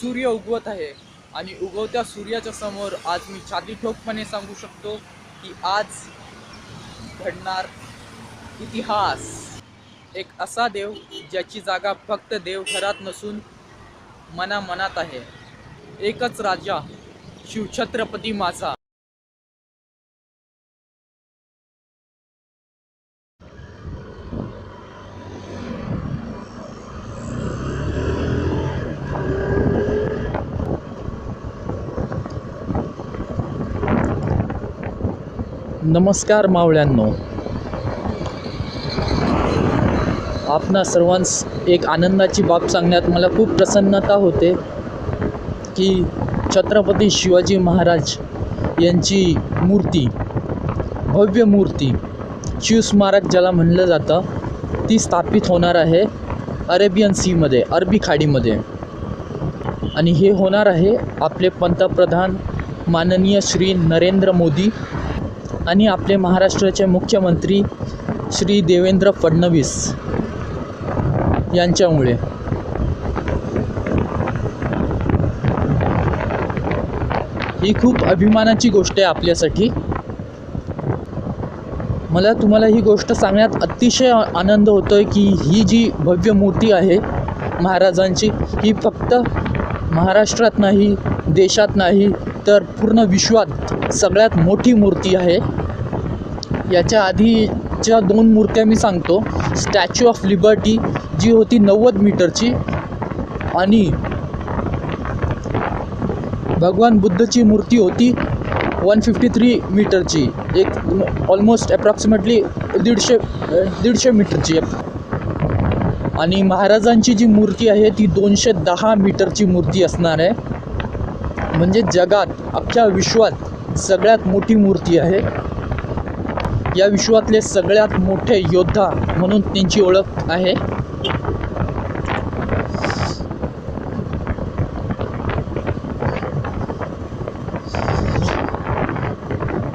सूर्य उगवत आहे आणि उगवत्या सूर्याच्या समोर आज मी छाती ठोकपणे सांगू शकतो की आज घडणार इतिहास। एक असा देव ज्याची जागा फक्त देवघरात नसून मनामनात आहे। एकच राजा शिवछत्रपती माझा। नमस्कार मावळ्यांनो, आपणा सर्वांस एक आनंदाची बाब सांगण्यात मला खूप प्रसन्नता होते की छत्रपती शिवाजी महाराज यांची मूर्ती, भव्य मूर्ती, शिवस्मारक ज्याला म्हणलं जातं, ती स्थापित होणार आहे अरेबियन सीमध्ये, अरबी खाडीमध्ये। आणि हे होणार आहे आपले पंतप्रधान माननीय श्री नरेंद्र मोदी आणि आपले महाराष्ट्राचे मुख्यमंत्री श्री देवेंद्र फडणवीस यांच्यामुळे। ही खूप अभिमानाची गोष्ट आहे आपल्यासाठी। मला तुम्हाला ही गोष्ट सांगण्यात अतिशय आनंद होतोय की ही जी भव्य मूर्ती आहे महाराजांची, ही फक्त महाराष्ट्रात नाही, देशात नाही, तर पूर्ण विश्वात सगळ्यात मोठी मूर्ती आहे। याच्या आधीच्या 2 मूर्त्या मी सांगतो। स्टॅच्यू ऑफ लिबर्टी जी होती 90 मीटरची, आणि भगवान बुद्धची मूर्ती होती 153 मीटरची, एक ऑलमोस्ट अप्रॉक्सिमेटली 150 मीटरची। आणि महाराजांची जी मूर्ती आहे ती 210 मीटरची मूर्ती असणार आहे। म्हणजे जगात, अख्ख्या विश्वात सगळ्यात मोठी मूर्ती आहे। या विश्वातले सगळ्यात मोठे योद्धा म्हणून त्यांची ओळख आहे।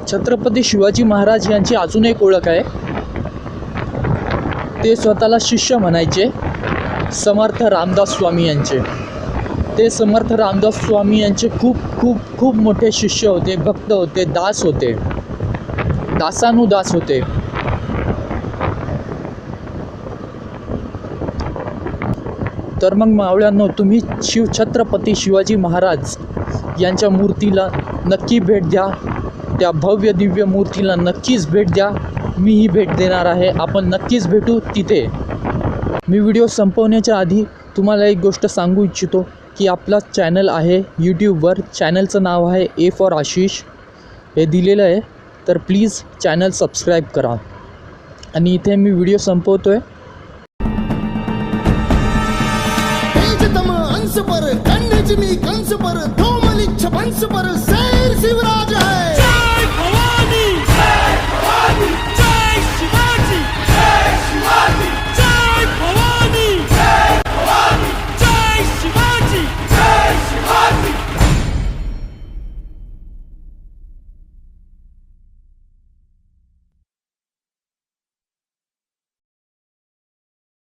छत्रपती शिवाजी महाराज यांची अजून एक ओळख आहे, ते स्वतःला शिष्य म्हणायचे समर्थ रामदास स्वामी यांचे। ते समर्थ रामदास स्वामी यांचे खूप खूप खूप मोठे शिष्य होते, भक्त होते, दास होते, दासानुदास होते। तर मग मावळ्यांनो, तुम्ही छत्रपती शिवाजी महाराज यांच्या मूर्तीला नक्की भेट द्या, त्या भव्य दिव्य मूर्तीला नक्कीच भेट द्या। मीही भेट देणार आहे, आपण नक्कीच भेटू तिथे। मी व्हिडिओ संपवण्याच्या आधी तुम्हाला एक गोष्ट सांगू इच्छितो की आपला चॅनल आहे यूट्यूबवर, चॅनलचं नाव आहे ए फॉर आशिष, हे दिलेलं आहे। तर प्लीज चॅनल सबस्क्राईब करा। आणि इथे मी व्हिडिओ संपवतोय। अंश पर कंस पर